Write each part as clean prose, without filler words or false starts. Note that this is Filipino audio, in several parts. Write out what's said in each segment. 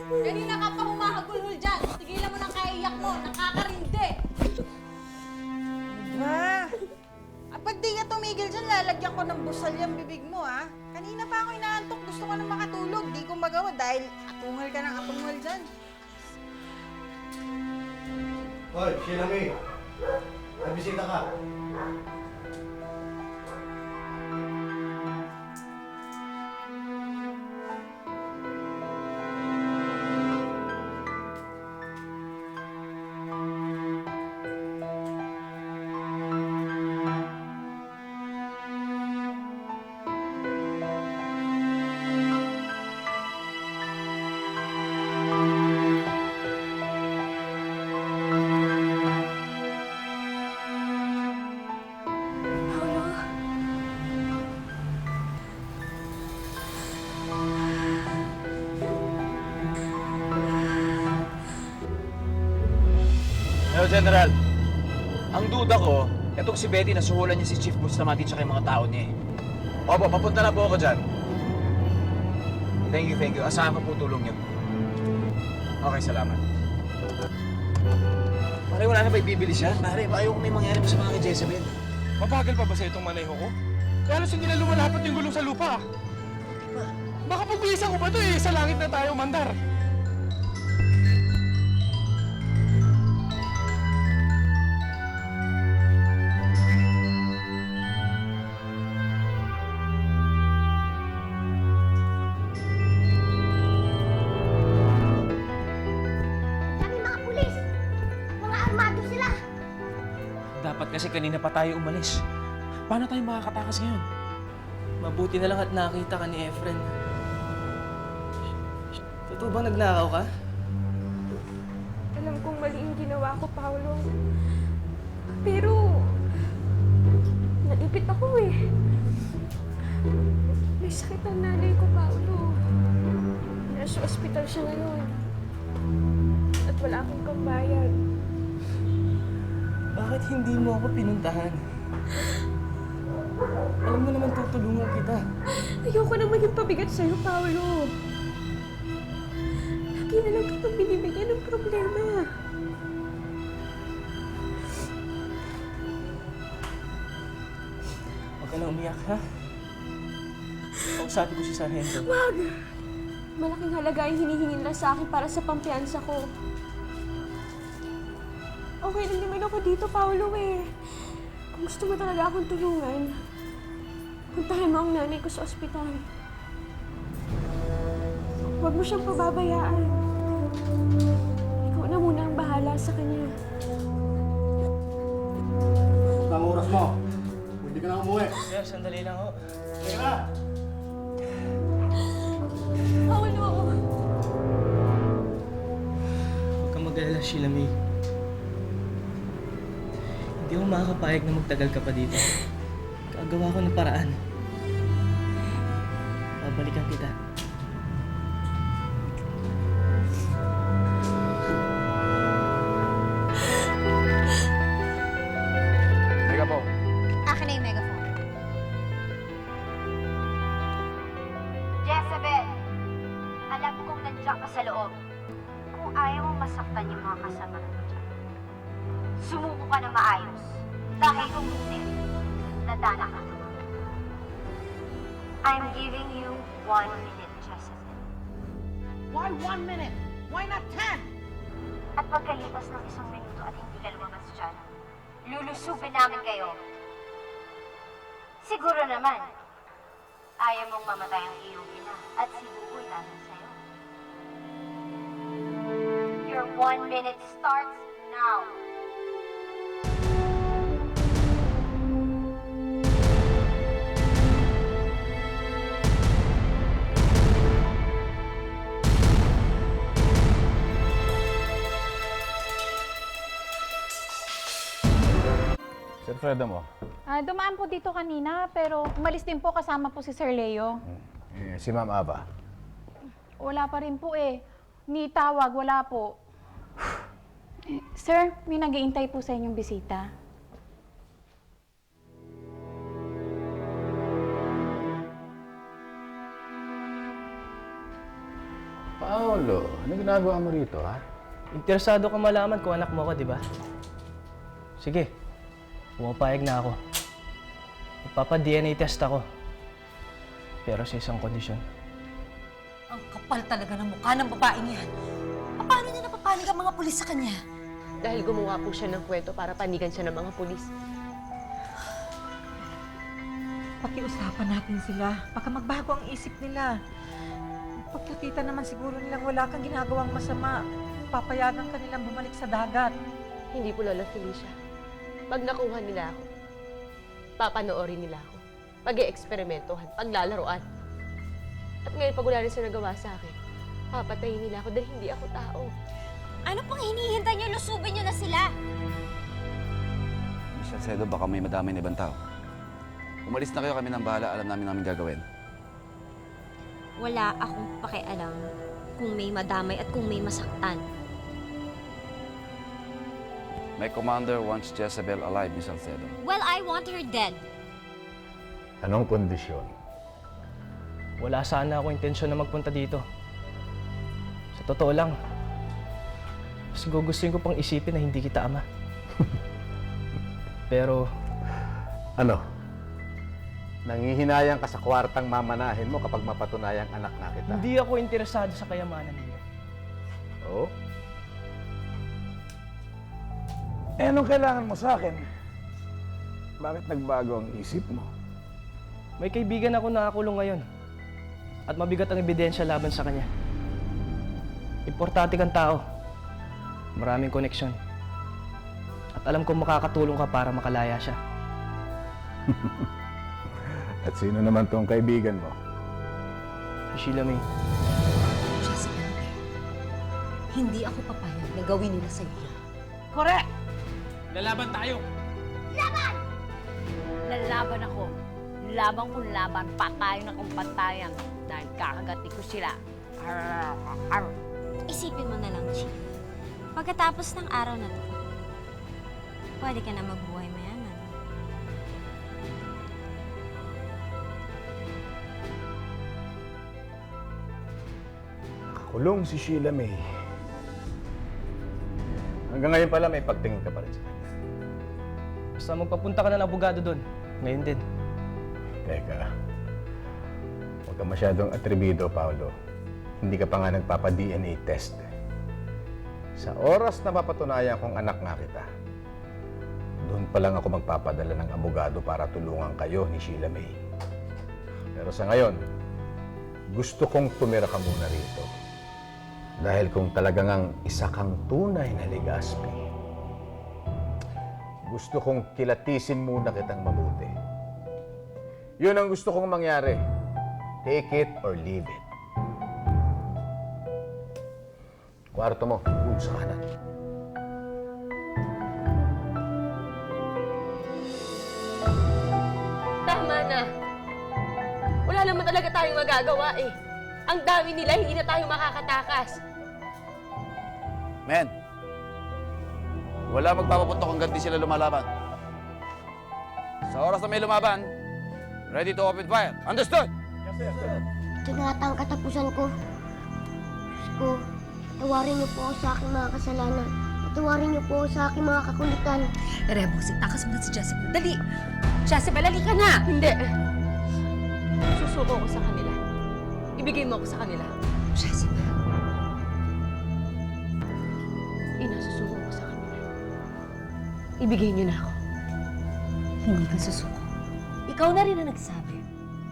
Kanina ka pa humahagulhol dyan. Tigilan mo ng kaiyak mo. Nakakarindi. Ba? Pag di ka tumigil dyan, lalagyan ko ng busal yung bibig mo, ha? Kanina pa ako inaantok. Gusto ko na makatulog. Di ko magawa dahil atungal ka ng atungal dyan. Hoy, Sheila May. May bisita ka. Hello, General. Ang duda ko, etong si Betty, nasuhulan niya si Chief Bustamante at yung mga tao niya eh. Opo, papunta na po ako dyan. Thank you, thank you. Asahan ko po tulong niyo. Okay, salamat. Pare, wala na ba ibibili siya? Pare, ayaw ko may mangyari pa sa mga kay Jezebel. Mabagal pa ba sa itong maneho ko? Kaya halos hindi na lumalapat yung gulong sa lupa. Baka pagbilisan ko pa ito eh, sa langit na tayo mandar. Dapat kasi kanina pa tayo umalis. Paano tayo makakatakas ngayon? Mabuti na lang at nakita ka ni Efren. Totoo bang nagnakaw ka? Alam kong mali yung ginawa ko, Paolo. Pero, naipit ako eh. May sakit ang nanay ko, Paolo. Nasa ospital siya ngayon. At wala akong pambayad. Bakit hindi mo ako pinuntahan? Alam mo naman tutulungan kita. Ayoko na maging pabigat sa'yo, Paolo. Lagi na lang kitang binibigyan ng problema. Huwag ka na umiyak, ha? Kausapin ko si Sargento. Wag! Malaking halaga ang hinihingi nila sa akin para sa pampiyansa ko. Okay lang naman ako dito, Paolo eh. Kung gusto mo talaga akong tulungan, puntahan mo ang nanay ko sa ospital. Huwag mo siyang pababayaan. Ikaw na muna ang bahala sa kanya. Ang oras mo. Hindi ka na umuwi. Sir, sandali lang ho. Sige na! Paolo! Huwag kang mag-alala, Sheila May. Hindi ako makakapayag na magtagal ka pa dito. Gagawa ko ng paraan. Babalikan kita. Teka po. Akin na yung megaphone. Jezebel, alam kong nandiyan ka sa loob. Kung ayaw mong masaktan yung mga kasama mo dyan, sumuko ka na maayos. Dahil kung hindi, nadana ka. I'm giving you 1 minute, Jezebel. Why 1 minute? Why not 10? At pagkalipas ng 1 minuto at hindi ka lumabas dyan, lulusubin namin kayo. Siguro naman, ayaw mong mamatay ang iyong ina at si Buboy natin sa'yo. Your 1 minute starts now. Sir Fredo mo? Dumaan po dito kanina, pero umalis din po kasama po si Sir Leo. Si Ma'am Ava. Wala pa rin po eh. Ni tawag, wala po. Sir, may nag-iintay po sa inyong bisita. Paolo, ano ginagawa mo rito, ha? Interesado ka malaman kung anak mo ko, di ba? Sige, pumapayag na ako. Ipapa-DNA test ako. Pero sa isang kondisyon. Ang kapal talaga ng mukha ng babaeng yan. Paano niya napapanig ang mga pulis sa kanya? Dahil gumawa po siya ng kwento para panigan siya ng mga pulis. Pakiusapan natin sila. Baka magbago ang isip nila. Pagkakita naman siguro nilang wala kang ginagawang masama, papayagan ka nilang bumalik sa dagat. Hindi po, Lola Felicia. Pag nakuha nila ako, papanoorin nila ako. Pag-i-eksperimentohan, paglalaroan. At ngayon, pag wala rin siya nagawa sa akin, papatayin nila ako dahil hindi ako tao. Ano pang hinihintay niyo? Lusubin niyo na sila! Miss Salcedo, baka may madamay na ibang tao. Umalis na kayo, kami ng bahala. Alam namin gagawin. Wala akong pakialam kung may madamay at kung may masaktan. My commander wants Jezebel alive, Miss Salcedo. Well, I want her dead. Anong kondisyon? Wala sana ako intensyon na magpunta dito. Sa totoo lang, mas gugustuhin ko pang isipin na hindi kita ama. Pero, Ano? Nangihinayang ka sa kwartang mamanahin mo kapag mapatunayang anak na kita. hindi ako interesado sa kayamanan ninyo. Oo? Eh, anong kailangan mo sa akin? Bakit nagbago ang isip mo? May kaibigan ako nakakulong ngayon. At mabigat ang ebidensya laban sa kanya. Importante kang tao. Maraming koneksyon. At alam kong makakatulong ka para makalaya siya. At sino naman tong kaibigan mo? Si Sheila May. Jessica, hindi ako papayag na gawin nila sa iyo. Correct! Lalaban tayo! Lalaban ako. Laban kung laban, patayo na kung patayan. Dahil kakagati ko sila. Isipin mo na lang, Chi. Pagkatapos ng araw na to, pwede ka na magbuhay mayaman. Nakakulong si Sheila May. Hanggang ngayon pala may pagtingin ka pa rin sa kanya. Basta magpapunta ka na ng abogado doon. Ngayon din. Teka. Huwag ka masyadong atrebido, Paolo. Hindi ka pa nga nagpapa-DNA test. Sa oras na mapatunayan kong anak nga kita, doon pa lang ako magpapadala ng abogado para tulungan kayo ni Sheila May. Pero sa ngayon, gusto kong tumira ka muna rito. Dahil kung talagang ang isa kang tunay na Legaspi, gusto kong kilatisin muna kitang mabuti. Yun ang gusto kong mangyari. Take it or leave it. Kwarto mo, doon sa kanan. Tama na. Wala naman talaga tayong magagawa eh. Ang dami nila, hindi na tayo makakatakas. Men! Wala magpapaputok hanggang di sila lumalaban. Sa oras na may lumaban, ready to open fire. Understood? Ito na ata ang katapusan ko. Diyos ko, tawarin niyo po ako sa aking mga kasalanan. Tawarin niyo po ako sa aking mga kakulitan. Rebos, itakas mo na si Jessica. Dali! Jessica, dali ka na! Hindi. Susuko ko sa kanila. Ibigay mo ako sa kanila. Jessica. Inasusuko ko sa kanila. Ibigay niyo na ako. Hindi ka susuko. Ikaw na rin ang nagsabi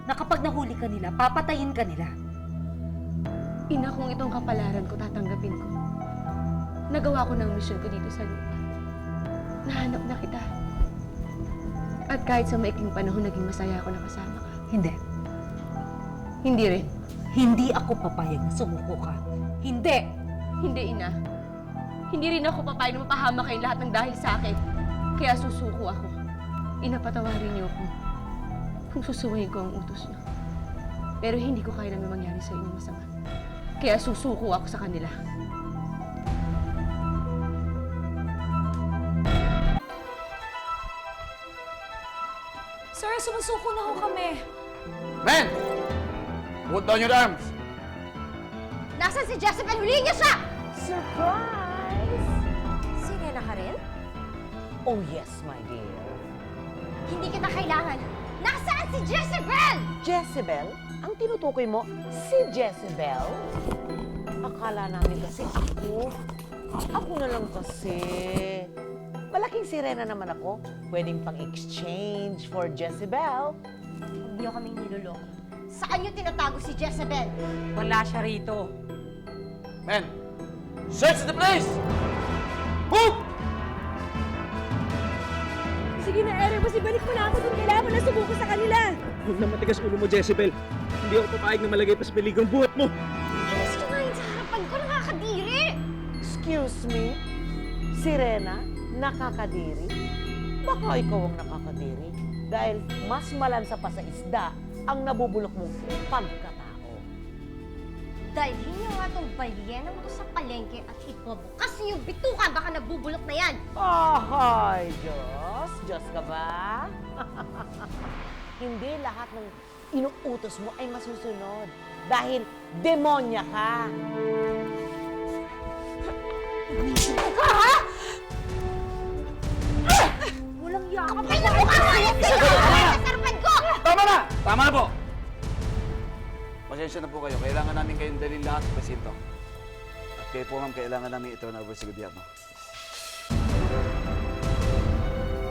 na kapag nahuli ka nila, papatayin ka nila. Ina, kung itong kapalaran ko, tatanggapin ko. Nagawa ko ng misyon ko dito sa lupa. Nahanap na kita. At kahit sa maikling panahon, naging masaya ako na kasama ka. Hindi. Hindi rin. Hindi ako papayag na sumuko ka. Hindi! Hindi, Ina. Hindi rin ako papayag na mapahama kayo lahat ng dahil sa akin. Kaya susuko ako. Ina, patawarin niyo ako kung susuwayin ko ang utos niyo. Pero hindi ko kaya na may mangyari sa inyo masama. Kaya susuko ako sa kanila. Sir, sumusuko na ho kami. Men! Put down your arms! Nasaan si Jezebel? Huliin niyo siya! Surprise! Sirena ka rin? Oh yes, my dear. Hindi kita kailangan. Nasaan si Jezebel? Jezebel? Ang tinutukoy mo, si Jezebel? Akala namin kasi ako na lang kasi. Malaking sirena naman ako. Pwedeng pang-exchange for Jezebel. Huwag niyo kaming niloloko. Saan niyo tinatago si Jezebel? Wala siya rito. Men, search the place! Move! Sige na, Erebus, ibalik mo na ako dun. Kailangan mo na sumuko sa kanila. Huwag na matigas ulo mo, Jezebel. Hindi ako papayag na malagay pa sa peligro ang buhat mo. Alas nyo nga yun sa harapan ko, nakakadiri! Excuse me? Sirena? Nakakadiri? Baka ikaw ang nakakadiri. Dahil mas malansa pa sa isda ang nabubulok mong pagkatao. Dalhin niyo nga itong balyena mo to sa palengke at ipabukas niyo yung bituka, baka nabubulok na yan! Ay, Diyos! Diyos ka ba? Hindi lahat ng inuutos mo ay masusunod. Dahil demonya ka. Ha? Walang yakap! Ay, nakuha mo! Ayan kayo! Sa harapan ko! Tama na! Tama na po! Pasensya na po kayo. Kailangan namin kayong dalhin lahat sa presinto. At kayo po, ma'am, kailangan namin i-turn over sa gobyerno.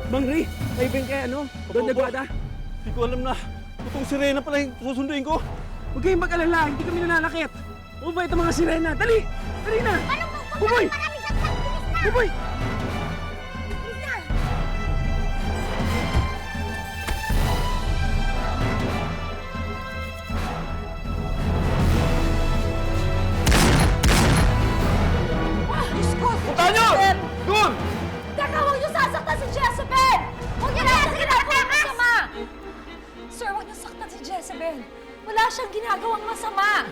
Mang Ray, kayo ba yung kaya Don Aguada? Hindi ko alam na. Itong sirena pala yung susunduin ko. Huwag kayong mag-alala, hindi kami nananakit. Mabait ang mga sirena. Dali! Dali na! Buboy! Buboy! Puntahan nyo! Doon! Teka, huwag niyo sasaktan si Jezebel! Huwag niyo nasa ginagawang masama! Sir, huwag niyo saktan si Jezebel. Wala siyang ginagawang masama.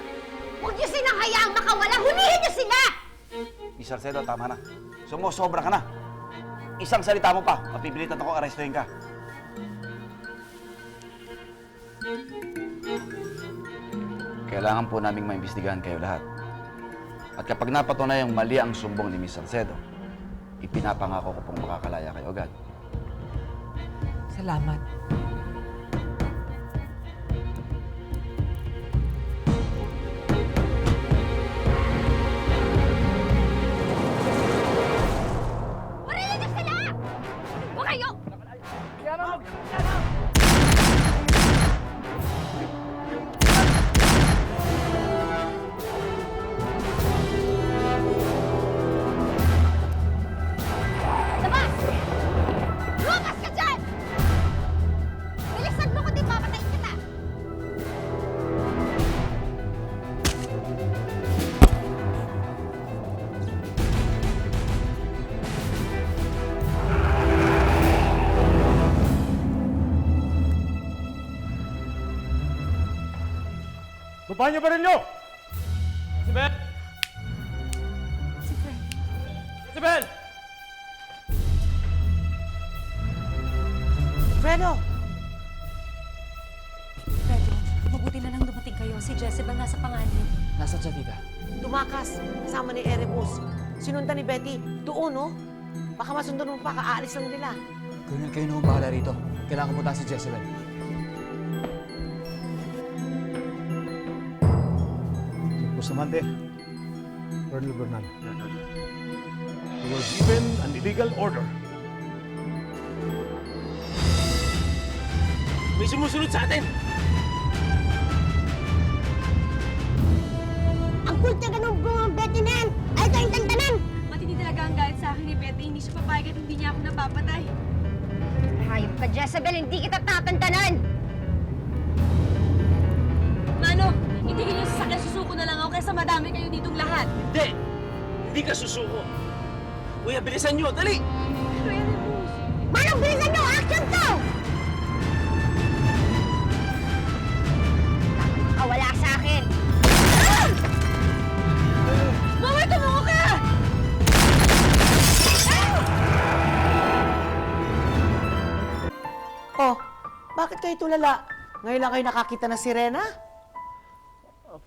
Huwag niyo silang hayaang makawala! Hulihin niyo sila! Miss Salcedo, tama na. Sumusobra ka na. Isang salita mo pa, mapipilitan ako arestuhin ka. Kailangan po naming maimbestigahan kayo lahat. At kapag napatunayang mali ang sumbong ni Miss Salcedo, ipinapangako ko pong makakalaya kayo agad. Salamat. Hulihin niyo sila! Huwag kayo! Labas! Lumabas ka dyan! Bilisan mo kundi papatayin kita! Babahan niyo ba rin nyo? Isabel! Isabel! Fredo! Fredo, mabuti na lang dumating kayo. Si Jezebel nasa panganib. Nasaan siya, tita? Tumakas, kasama ni Erebus. Sinundan ni Betty. Doon, no? Baka masundan mo pa, kaalis lang nila. Colonel, kayo na ho bahala rito. Kailangan ko punta si Jezebel. Bustamante, Colonel Bernal. You were given an illegal order. May sumusunod sa atin! Ang kulta ka ng bungang Betty na yan! Ay, ito yung tantanan! Matindi talaga ang galit sa akin ni Betty. Hindi siya papayag at hindi niya ako napapatay. Hayop ka, Jezebel! Hindi kita tatantanan! Mano, itigil niyo sa sakyan. Susuko na lang ako kaysa madami kayo ditong lahat. Hindi! Hindi ka susuko! Kuya, bilisan nyo! Dali! Manong, bilisan nyo! Action to! Wala sa akin! Mama, tumungo ka! Oh, bakit kayo tulala? Ngayon lang kayo nakakita ng sirena?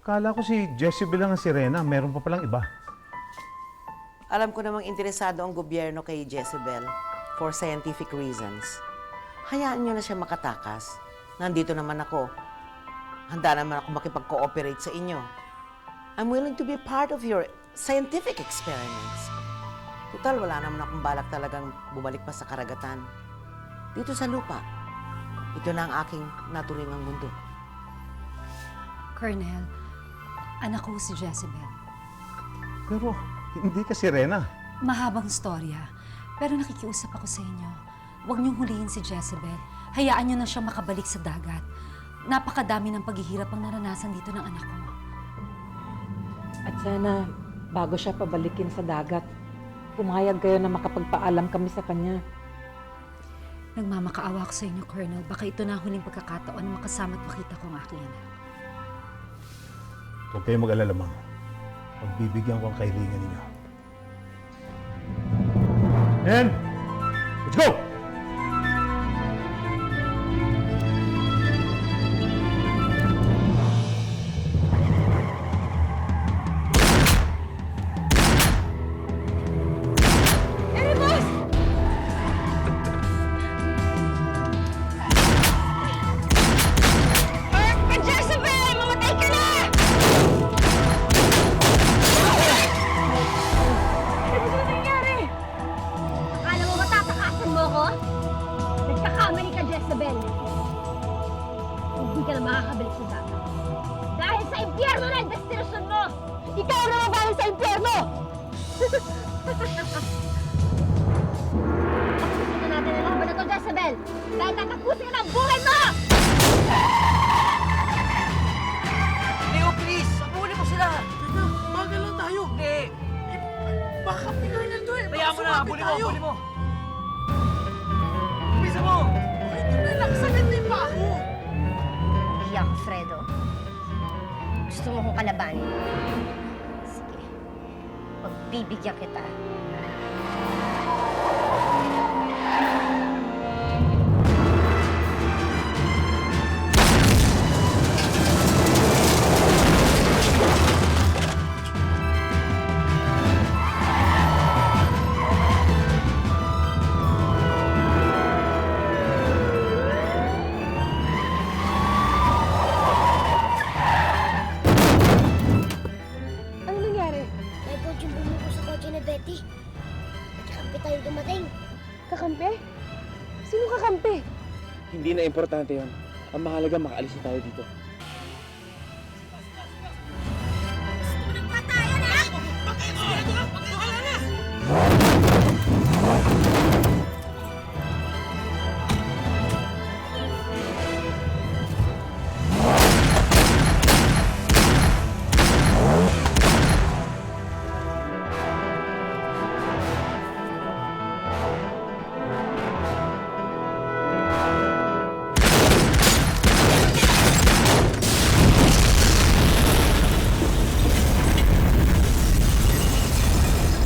Kala ko si Jezebel lang ang sirena. Meron pa palang iba. Alam ko namang interesado ang gobyerno kay Jezebel for scientific reasons. Hayaan nyo na siya makatakas. Nandito naman ako. Handa naman ako makipag-cooperate sa inyo. I'm willing to be part of your scientific experiments. Total, wala naman akong balak talagang bumalik pa sa karagatan. Dito sa lupa, ito na ang aking naturingang mundo. Colonel, anak ko si Jezebel. Pero hindi ka sirena. Mahabang storya, pero nakikiusap ako sa inyo. Huwag niyong hulihin si Jezebel. Hayaan niyo na siya makabalik sa dagat. Napakadami ng paghihirap ang naranasan dito ng anak ko. At sana, bago siya pabalikin sa dagat, pumayag kayo na makapagpaalam kami sa kanya. Nagmamakaawa ako sa inyo, Colonel. Baka ito na huling pagkakataon na makasama at makita ko ang aking anak. Huwag kayong mag-alala, ma'am. Pagbibigyan ko ang kailangan ninyo. And, let's go! Akala mo matatakasan mo ko? Nagkakamali ka, Jezebel. Hindi ka na makakabalik sa dagat. Dahil sa impyerno na ang destinasyon mo! Ikaw na mabaling sa impyerno! Tapusin na natin ang laban na to, Jezebel! Dahil tatapusin ka ng buhay mo! Leo, please! Sabuli mo sila! Teka, bagal lang tayo. Hindi! Baka pinarnal to eh. Kaya mo na! Habulin mo! Habulin mo! Bisa mo! Ito na lang, sagad na yung pa ako. Iyak, Fredo. Gusto mo kong kalabanin? Sige. Pagbibigyan kita. Ano nangyari? May gold yung bumuko sa kotse ni Betty. Nagkakampi tayo dumating. Kakampi? Sino kakampi? Hindi na importante yon. Ang mahalaga, makaalis na tayo dito.